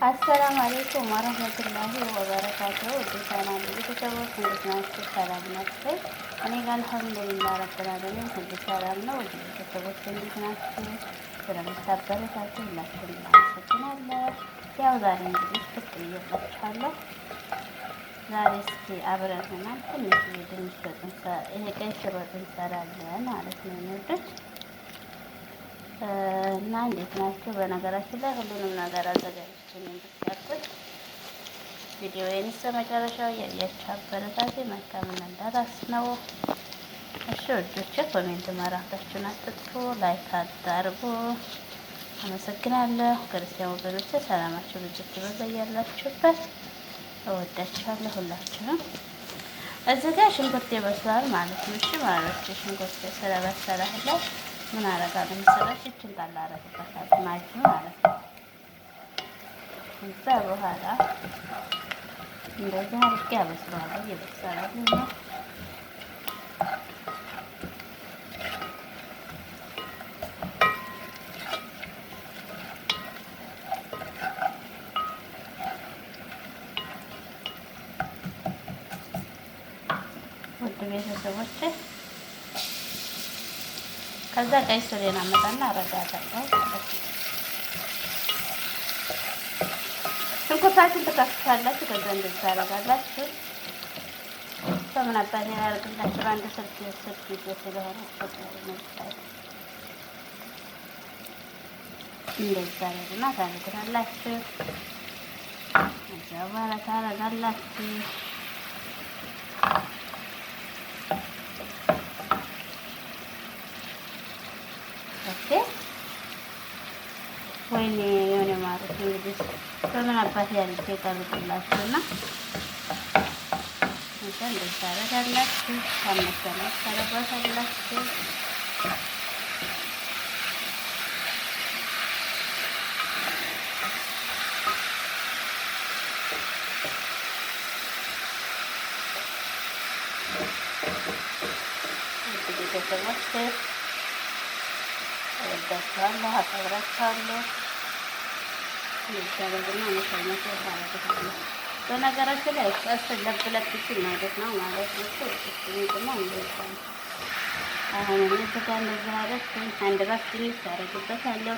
አሰላሙ አለይኩም ወረህመቱላሂ ወበረካቱሁ። ውድ ቻናሌ ቤተሰቦች እንዴት ናችሁ? ሰላም ናችሁ? እኔ ጋር አልሐምዱሊላህ ረብል ዓለሚን ሁሉ ሰላም ነው። ውድ ቤተሰቦች እንዴት ናችሁ? ስለምታበረታችሁ ሁላችሁንም አመሰግናለሁ። ያው ዛሬ እንግዲህ ብቅ ብዬላችኋለሁ። ዛሬ እስኪ አብረን ሆነን ትንሽ ድንች ወጥ ይሄ ቀይ ስር ወጥ እንሰራለን ማለት ነው የሚወዱት እና እንዴት ናችሁ? በነገራችን ላይ ሁሉንም ነገር አዘጋጅቼ ነው የምትቀርቡት። ቪዲዮዬን እስከ መጨረሻው ያያችሁ አበረታቴ መልካምና እንዳራስ ነው። እሺ ወዶቼ ኮሜንት ማራታችሁን አትጥፉ፣ ላይክ አድርጉ። አመሰግናለሁ። ክርስቲያን ወገኖቼ ሰላማችሁ ልጅት በያላችሁበት እወዳችኋለሁ ሁላችሁም። እዚህ ጋር ሽንኩርት ይበስላል ማለት ነው። እሺ ማለት ሽንኩርት ስለበሰለህለት ምን አረጋለሁ መሰላችሁ? እችን ጣል አረግበታለሁ ማጅ ማለት ነው። እዛ በኋላ እንደዚህ አድርጌ አበስለዋለሁ። እየበሰለልኝ ነው። ውድ ቤተሰቦቼ ከዛ ቀይ ስሬን አመጣና አረጋታለሁ ማለት ነው። ሽንኩርታችሁን ትከትፋላችሁ። ከዛ እንደዚህ ታረጋላችሁ። በምን አባቴ ያደርግላችሁ አንድ ስልክ ጊዜ ስለሆነ እንደዚህ ታረጉና ታረጉታላችሁ። ከዛ በኋላ ታረጋላችሁ። ኦኬ ወይኔ የሆነ ማለት እንግዲህ በምን አባት ያልኩ የቀርብላችሁና እንዴ እንደዚህ ታረጋላችሁ። ታመሰለ ታረጋላችሁ። እንግዲህ ቤተሰቦች እወዳችኋለሁ፣ አከብራችኋለሁ። ይቻላልና መሰለኝ ታረጋለሁ። በነገራችን ላይ ለብለብ ሲል ማለት ነው ማለት ነው። እሱ ደግሞ እንደዛ አሁን እዚህ ጋር እንደዚህ አደረኩኝ። አንድ ራስ ትንሽ ታረግበታለሁ።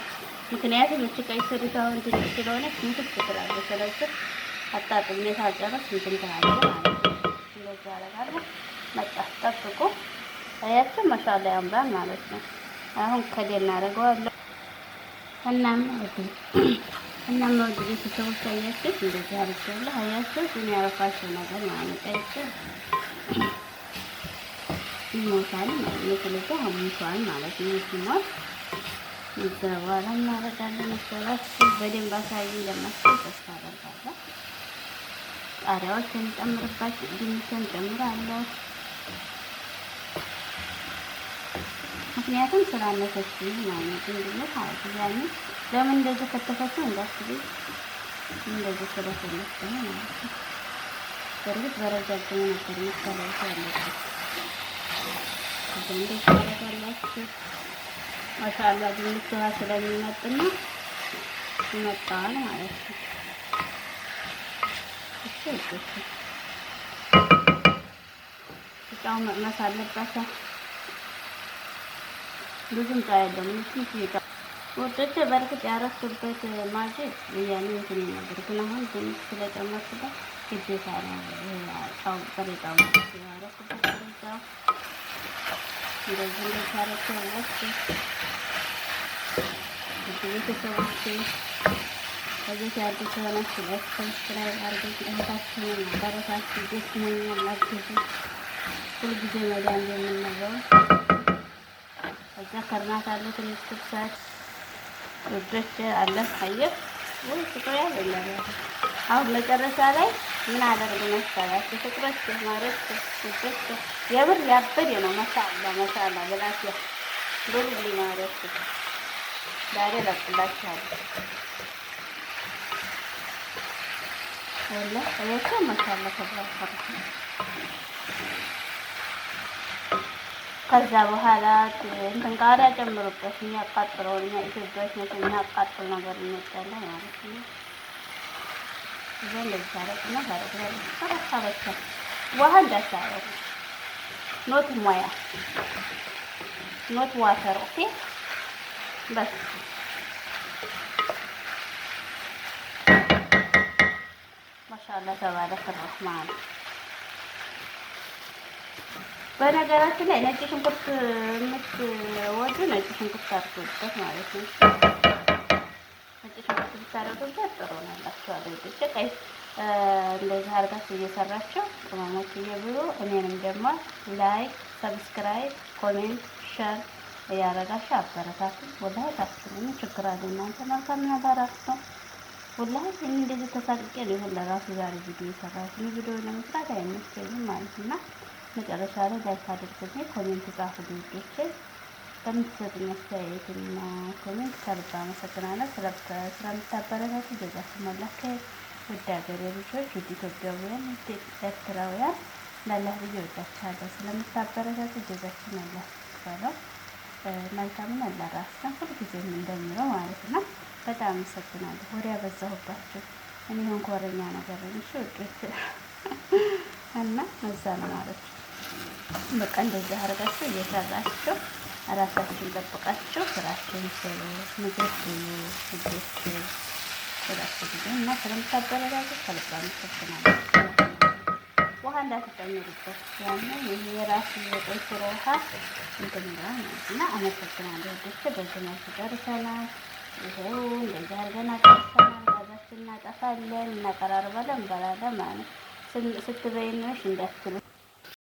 ምክንያቱም እቺ ቀይ ስሪት አሁን ትንሽ ስለሆነች ምትክ ትላለች። ስለዚህ አጣጥሜ ታጨረስ እንትን ትላለች ማለት ነው። እንደዛ አደርጋለሁ። መጣ ጠብቁ። አያችሁ ማሻአላ ያምራል ማለት ነው። አሁን ከሌላ እናደርገዋለሁ። እናም ወደ ቤተሰቦች አያችሁ እንደዚህ አድርጌዋለሁ። አያችሁ ምን ያረፋችሁ ነገር ማለት ነው። ይሞታል ማለት ነው። ስለዚህ አሙቷል ማለት ነው። ሲሞት እዛ በኋላ እናደርጋለን መሰላችሁ። በደንብ አሳዩ ለማስገብ ተስፋ አደርጋለሁ። ቃሪያዎችን ጨምርባችሁ ድንችን ጨምራለሁ። ምክንያቱም ስላነሰች ማለት ነው። ማለት ነው። ለምን እንደዚህ ከተፈቸው እንዳስቡ እንደዚህ ስለፈለኩ ነው ማለት ነው። በርግጥ በረጃጅሙ ነበር መሰለኝ ያለበት እንዴ ታረጋላችሁ። ማሻአላ ድንች ውሃ ስለሚመጥና ይመጣል ማለት ነው። እሺ ጫው መቅመስ አለባቸው። ብዙም ጫው የለውም። ትንሽ ወጥቼ በርግጥ ያረኩበት ማጅት ያኔ እንትን ነበር፣ ግን አሁን ትንሽ ስለጨመርኩበት ግዴታ ነው። ጫው በሬጣው ያረኩበት በሬጣው እንደዚህ ታረኩላችሁ። ቤተሰቦቼ ከዚህ ያሉ ስለሆናችሁ ሰብስክራይብ አድርጉ። እህታችንን አበረታችሁ። ደስ ይለኛላችሁ ሁልጊዜ መዳን የምንለው እዛ ከርናት አለ ትንሽ ትብሳት ወዶች አለ አየህ ወይ ፍቅር ያለኝ አሁን መጨረሻ ላይ ምን አደርግ መሰላችሁ? ፍቅሮች ማለት ወዶች የብር ያበደ ነው። መሳላ ብላችሁ ዱብል ማለት ዛሬ ለቅላችኋለሁ። ወላ እየካ መሳላ ከብራፈር ከዛ በኋላ እንትን ቃሪያ ጨምሩበት። የሚያቃጥለውን እኛ ኢትዮጵያዎች ነው የሚያቃጥል ነገር እንወዳለን ማለት ነው። እዛ እንደዚህ ታረቅና ታረቅላለች። ተረሳ በቻ ውሃ እንዳታረቁ ኖት ሙያ ኖት ዋተር ኦኬ በስ ማሻአላህ ተባረከ ረህማን። በነገራችን ላይ ነጭ ሽንኩርት የምትወዱ ነጭ ሽንኩርት አድርጉበት ማለት ነው። ነጭ ሽንኩርት ብታደርጉበት ጥሩ ነው እላችኋለሁ። ውዶቼ ቀይ እንደዚህ አድርጋችሁ እየሰራችሁ ቅመሞች እየብሉ እኔንም ደግሞ ላይክ፣ ሰብስክራይብ፣ ኮሜንት፣ ሸር እያደረጋችሁ አበረታቱ። ወላሂ ታስቡኝ ችግር አለ እናንተ መልካም ነገር ነው። ወላሂ እኔ እንደዚህ ተሳቅቄ ነው ይሁን ለራሱ ዛሬ ቪዲዮ የሰራሁት። እኔ ቪዲዮ ለመስራት አይመቸኝም ማለት እና መጨረሻ ላይ ላይክ አድርጉልኝ፣ ኮሜንት ጻፉ ውዶቼ። በምትሰጡኝ አስተያየትና ኮሜንት ከልብ አመሰግናለሁ። ስለምታበረታቱ ጀዛኩሙላህ ኸይር። ውድ ሀገሬ ልጆች፣ ውድ ኢትዮጵያውያን፣ ውድ ኤርትራውያን ለአላህ ብዬ እወዳችኋለሁ። ስለምታበረታቱ ጀዛኩሙላህ ኸይር። መልካምን ለራስ ነው ሁልጊዜም እንደሚለው ማለት ነው። በጣም አመሰግናለሁ። ወሬ ያበዛሁባችሁ እኔ ሆንኩ ወሬኛ ነገር ነኝ። እሺ ውዶች እና እዛ ነው ማለት ነው። በቃ እንደዚህ አድርጋችሁ እየሰራችሁ ራሳችሁን ጠብቃችሁ ስራችሁን ስሩ፣ ምግብ ብሉ ልጆች ስራችሁ ጊዜ እና ስለምታበረታቱ ከልብ አመሰግናለሁ። ውሃ እንዳትጨምሩበት ያንን ይሄ የራሱ የቆይ ሽሮ ውሃ እንትን ይላል ማለት እና አመሰግናለሁ ልጆች። በዚህ መልኩ ጨርሰናል። ይሄው እንደዚህ አድርገን አጨርሰናል። ጋዛችንን እናጠፋለን፣ እናቀራርባለን፣ እንበላለን ማለት ስትበይነሽ እንዳትሉ